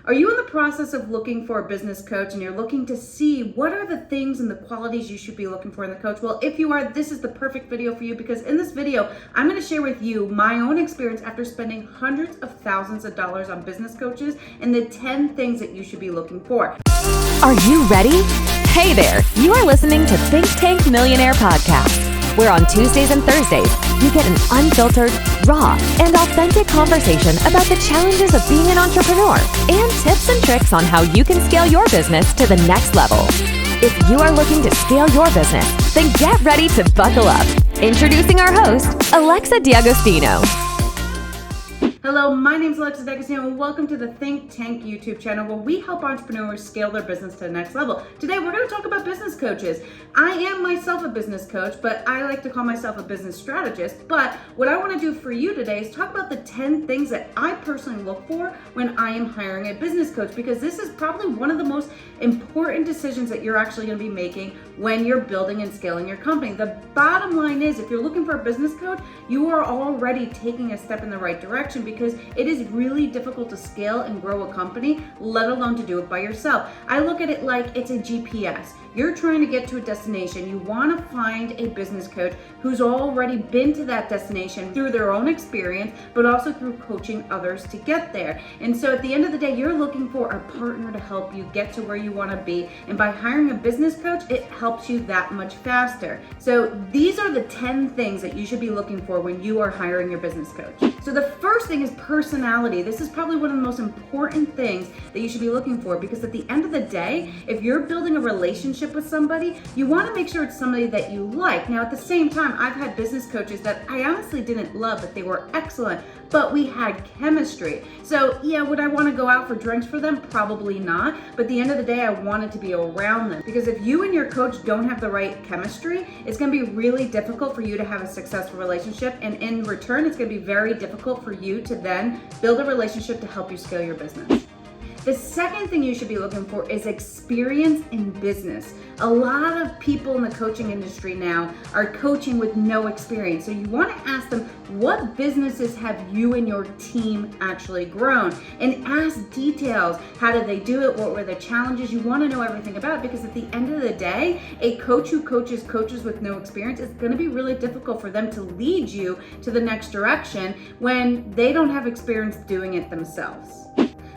Are you in the process of looking for a business coach and you're looking to see what are the things and the qualities you should be looking for in the coach? Well, if you are, this is the perfect video for you, because in this video, I'm going to share with you my own experience after spending hundreds of thousands of dollars on business coaches and the 10 things that you should be looking for. Are you ready? Hey there, you are listening to ThynkTank Millionaire Podcast, where on Tuesdays and Thursdays, you get an unfiltered, raw, and authentic conversation about the challenges of being an entrepreneur and tips and tricks on how you can scale your business to the next level. If you are looking to scale your business, then get ready to buckle up. Introducing our host, Alexa D'Agostino. Hello, my name is Alexa D'Agostino and welcome to the ThynkTank YouTube channel, where we help entrepreneurs scale their business to the next level. Today we're going to talk about business coaches. I am myself a business coach, but I like to call myself a business strategist. But what I want to do for you today is talk about the 10 things that I personally look for when I am hiring a business coach, because this is probably one of the most important decisions that you're actually going to be making when you're building and scaling your company. The bottom line is, if you're looking for a business coach, you are already taking a step in the right direction, because it is really difficult to scale and grow a company, let alone to do it by yourself. I look at it like it's a GPS. You're trying to get to a destination. You want to find a business coach who's already been to that destination through their own experience, but also through coaching others to get there. And so at the end of the day, you're looking for a partner to help you get to where you want to be. And by hiring a business coach, it helps you that much faster. So these are the 10 things that you should be looking for when you are hiring your business coach. So the first thing is personality. This is probably one of the most important things that you should be looking for, because at the end of the day, if you're building a relationship with somebody, you want to make sure it's somebody that you like. Now, at the same time, I've had business coaches that I honestly didn't love, but they were excellent, but we had chemistry. So yeah, would I want to go out for drinks for them? Probably not. But at the end of the day, I wanted to be around them, because if you and your coach don't have the right chemistry, it's going to be really difficult for you to have a successful relationship. And in return, it's going to be very difficult for you to then build a relationship to help you scale your business. The second thing you should be looking for is experience in business. A lot of people in the coaching industry now are coaching with no experience. So you want to ask them, what businesses have you and your team actually grown? And ask details. How did they do it? What were the challenges? You want to know everything about it, because at the end of the day, a coach who coaches with no experience, is going to be really difficult for them to lead you to the next direction when they don't have experience doing it themselves.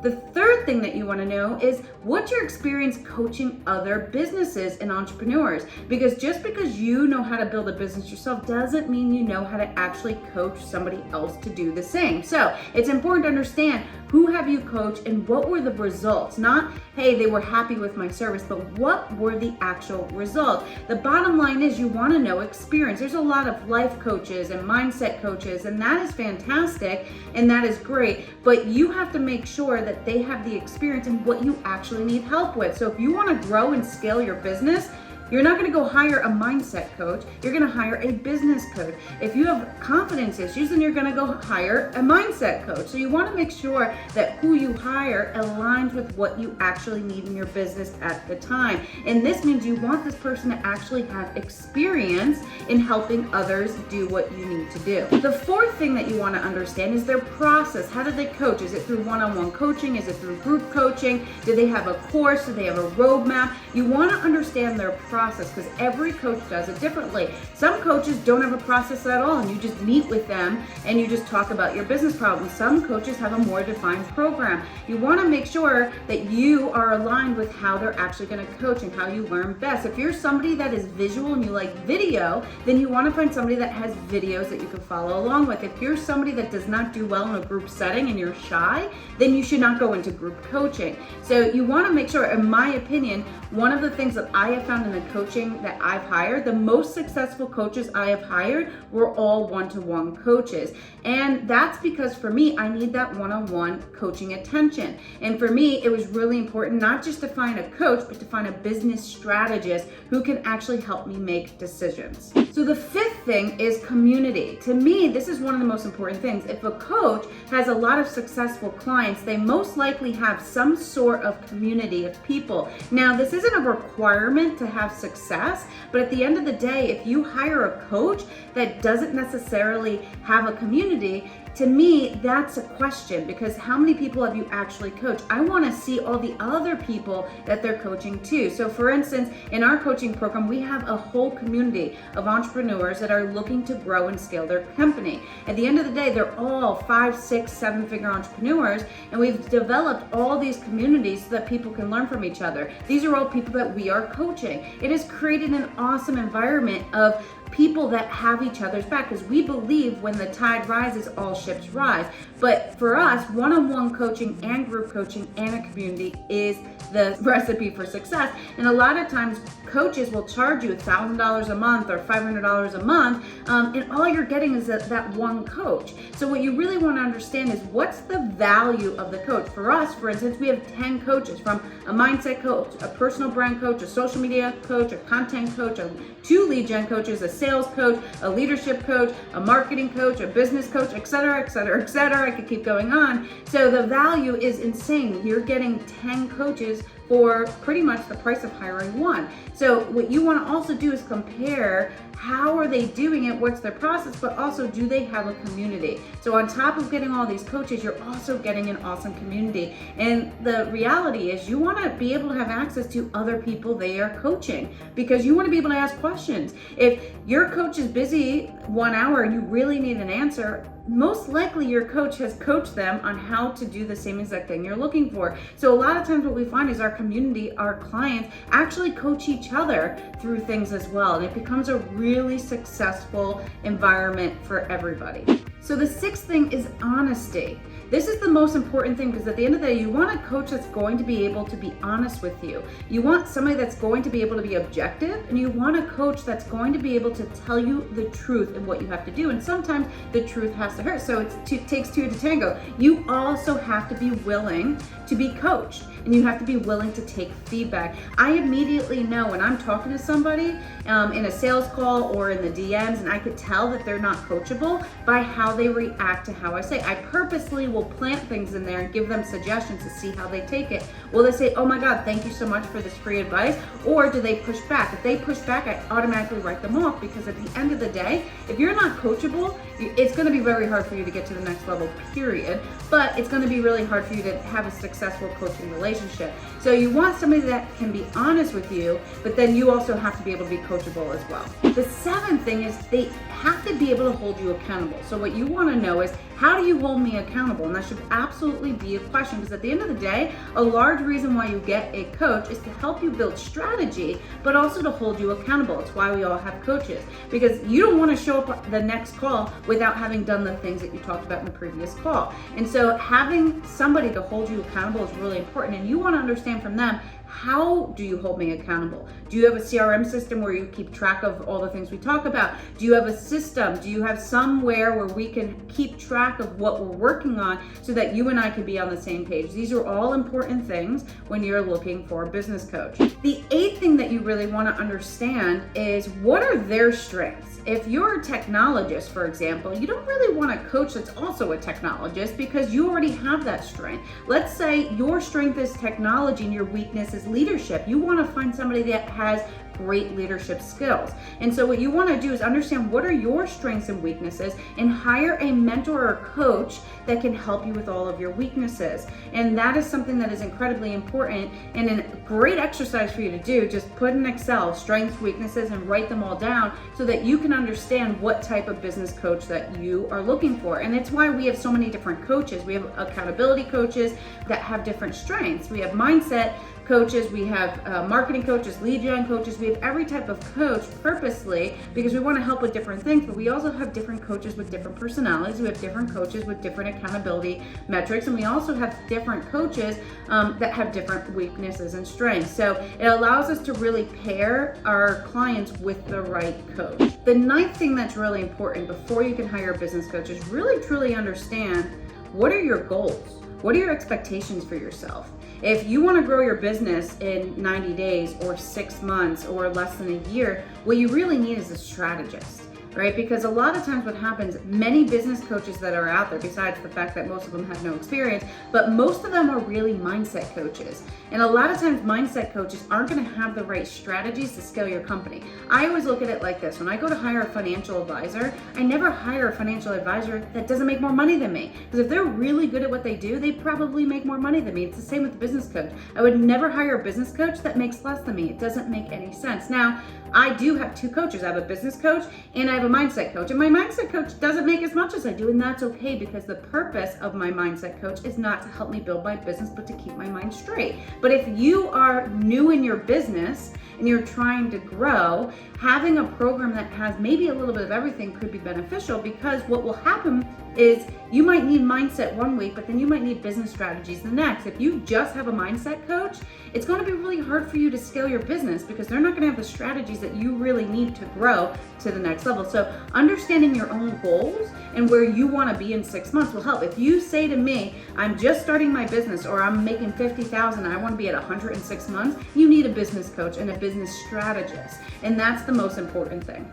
The third thing that you want to know is, what's your experience coaching other businesses and entrepreneurs? Because just because you know how to build a business yourself doesn't mean you know how to actually coach somebody else to do the same. So it's important to understand, who have you coached and what were the results? Not, hey, they were happy with my service, but what were the actual results? The bottom line is, you want to know experience. There's a lot of life coaches and mindset coaches, and that is fantastic and that is great, but you have to make sure that they have the experience in what you actually need help with. So if you want to grow and scale your business, you're not going to go hire a mindset coach. You're going to hire a business coach. If you have confidence issues, then you're going to go hire a mindset coach. So you want to make sure that who you hire aligns with what you actually need in your business at the time. And this means you want this person to actually have experience in helping others do what you need to do. The fourth thing that you want to understand is their process. How do they coach? Is it through one-on-one coaching? Is it through group coaching? Do they have a course? Do they have a roadmap? You want to understand their process, because every coach does it differently. Some coaches don't have a process at all, and you just meet with them and you just talk about your business problems. Some coaches have a more defined program. You want to make sure that you are aligned with how they're actually going to coach and how you learn best. If you're somebody that is visual and you like video, then you want to find somebody that has videos that you can follow along with. If you're somebody that does not do well in a group setting and you're shy, then you should not go into group coaching. So you want to make sure, in my opinion, one of the things that I have found in the coaching that I've hired, the most successful coaches I have hired were all one-to-one coaches. And that's because for me, I need that one-on-one coaching attention. And for me, it was really important not just to find a coach, but to find a business strategist who can actually help me make decisions. So the fifth thing is community. To me, this is one of the most important things. If a coach has a lot of successful clients, they most likely have some sort of community of people. Now, this isn't a requirement to have success, but at the end of the day, if you hire a coach that doesn't necessarily have a community, to me, that's a question, because how many people have you actually coached? I want to see all the other people that they're coaching too. So for instance, in our coaching program, we have a whole community of entrepreneurs that are looking to grow and scale their company. At the end of the day, they're all 5, 6, 7-figure entrepreneurs, and we've developed all these communities so that people can learn from each other. These are all people that we are coaching. It has created an awesome environment of people that have each other's back, because we believe when the tide rises, all ships rise. But for us, one-on-one coaching and group coaching and a community is the recipe for success. And a lot of times coaches will charge you $1,000 a month or $500 a month, and all you're getting is that one coach. So what you really want to understand is, what's the value of the coach? For us, for instance, we have 10 coaches, from a mindset coach, a personal brand coach, a social media coach, a content coach, 2 lead gen coaches, a sales coach, a leadership coach, a marketing coach, a business coach, etc., etc., etc. I could keep going on. So the value is insane. You're getting 10 coaches for pretty much the price of hiring one. So what you want to also do is compare, how are they doing it, what's their process, but also, do they have a community? So on top of getting all these coaches, you're also getting an awesome community. And the reality is, you want to be able to have access to other people they are coaching, because you want to be able to ask questions. If your coach is busy 1 hour and you really need an answer, most likely your coach has coached them on how to do the same exact thing you're looking for. So a lot of times what we find is our community, our clients, actually coach each other through things as well. And it becomes a really successful environment for everybody. So the 6th thing is honesty. This is the most important thing, because at the end of the day, you want a coach that's going to be able to be honest with you. You want somebody that's going to be able to be objective, and you want a coach that's going to be able to tell you the truth and what you have to do. And sometimes the truth has to hurt. So it takes 2 to tango. You also have to be willing to be coached, and you have to be willing to take feedback. I immediately know when I'm talking to somebody in a sales call or in the DMs, and I could tell that they're not coachable by how they react to how I say. I purposely will plant things in there and give them suggestions to see how they take it. Will they say, oh my God, thank you so much for this free advice? Or do they push back? If they push back, I automatically write them off, because at the end of the day, if you're not coachable, it's going to be very hard for you to get to the next level, period. But it's going to be really hard for you to have a successful coaching relationship. So you want somebody that can be honest with you, but then you also have to be able to be coachable as well. The 7th thing is, they have to be able to hold you accountable. So what you want to know is, how do you hold me accountable? And that should absolutely be a question, because at the end of the day, a large reason why you get a coach is to help you build strategy, but also to hold you accountable. It's why we all have coaches, because you don't want to show up the next call without having done the things that you talked about in the previous call. And so having somebody to hold you accountable is really important, and you want to understand from them, how do you hold me accountable? Do you have a CRM system where you keep track of all the things we talk about? Do you have a system? Do you have somewhere where we can keep track of what we're working on so that you and I can be on the same page? These are all important things when you're looking for a business coach. The 8th thing that you really want to understand is, what are their strengths? If you're a technologist, for example, you don't really want a coach that's also a technologist, because you already have that strength. Let's say your strength is technology and your weakness is leadership. You want to find somebody that has great leadership skills. And so what you want to do is understand, what are your strengths and weaknesses, and hire a mentor or coach that can help you with all of your weaknesses. And that is something that is incredibly important, and a great exercise for you to do. Just put in Excel strengths, weaknesses, and write them all down so that you can understand what type of business coach that you are looking for. And it's why we have so many different coaches. We have accountability coaches that have different strengths. We have mindset coaches, we have marketing coaches, lead gen coaches. We have every type of coach purposely, because we want to help with different things, but we also have different coaches with different personalities. We have different coaches with different accountability metrics, and we also have different coaches that have different weaknesses and strengths. So it allows us to really pair our clients with the right coach. The 9th thing that's really important before you can hire a business coach is really truly understand, what are your goals? What are your expectations for yourself? If you want to grow your business in 90 days or 6 months or less than a year, what you really need is a strategist. right? Because a lot of times what happens, many business coaches that are out there, besides the fact that most of them have no experience, but most of them are really mindset coaches. And a lot of times mindset coaches aren't going to have the right strategies to scale your company. I always look at it like this. When I go to hire a financial advisor, I never hire a financial advisor that doesn't make more money than me. Because if they're really good at what they do, they probably make more money than me. It's the same with the business coach. I would never hire a business coach that makes less than me. It doesn't make any sense. Now, I do have two coaches. I have a business coach and I have a mindset coach. And my mindset coach doesn't make as much as I do, and that's okay, because the purpose of my mindset coach is not to help me build my business, but to keep my mind straight. But if you are new in your business and you're trying to grow, having a program that has maybe a little bit of everything could be beneficial, because what will happen is you might need mindset one week, but then you might need business strategies the next. If you just have a mindset coach, it's going to be really hard for you to scale your business because they're not going to have the strategies that you really need to grow to the next level. So understanding your own goals and where you want to be in 6 months will help. If you say to me, I'm just starting my business, or I'm making $50,000, I want to be at 106 months, you need a business coach and a business strategist. And that's the most important thing.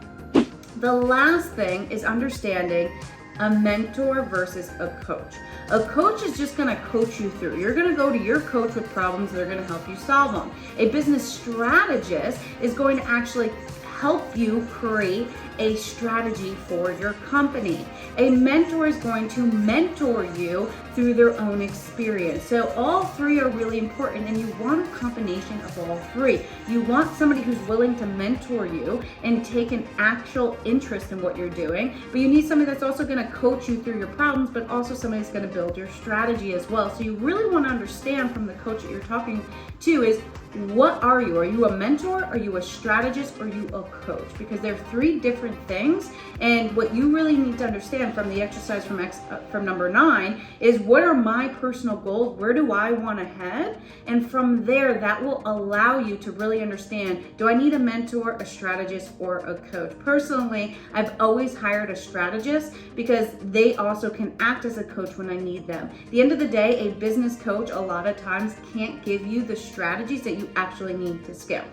The last thing is understanding a mentor versus a coach. A coach is just going to coach you through. You're going to go to your coach with problems, they're going to help you solve them. A business strategist is going to actually help you create a strategy for your company. A mentor is going to mentor you through their own experience. So all three are really important, and you want a combination of all three. You want somebody who's willing to mentor you and take an actual interest in what you're doing, but you need somebody that's also going to coach you through your problems, but also somebody that's going to build your strategy as well. So you really want to understand from the coach that you're talking to is, what are you? Are you a mentor? Are you a strategist? Or are you a coach? Because they're three different things. And what you really need to understand from the exercise from number 9 is, what are my personal goals? Where do I want to head? And from there, that will allow you to really understand, do I need a mentor, a strategist, or a coach? Personally, I've always hired a strategist because they also can act as a coach when I need them. At the end of the day, a business coach a lot of times can't give you the strategies that you actually need to scale.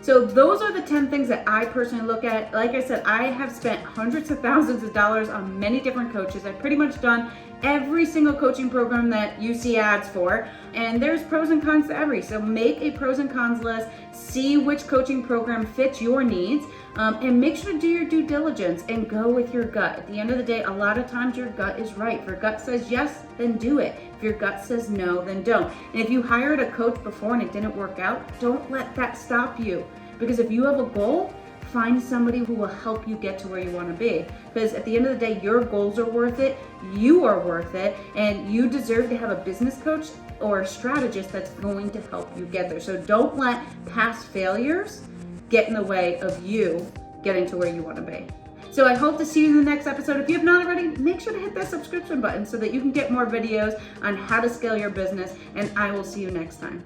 So those are the 10 things that I personally look at. Like I said, I have spent hundreds of thousands of dollars on many different coaches. I've pretty much done every single coaching program that you see ads for, and there's pros and cons to every. So make a pros and cons list, see which coaching program fits your needs, and make sure to do your due diligence and go with your gut. At the end of the day, a lot of times your gut is right. If your gut says yes, then do it. If your gut says no, then don't. And if you hired a coach before and it didn't work out, don't let that stop you. Because if you have a goal, find somebody who will help you get to where you want to be. Because at the end of the day, your goals are worth it, you are worth it, and you deserve to have a business coach or a strategist that's going to help you get there. So don't let past failures get in the way of you getting to where you want to be. So I hope to see you in the next episode. If you have not already, make sure to hit that subscription button so that you can get more videos on how to scale your business, and I will see you next time.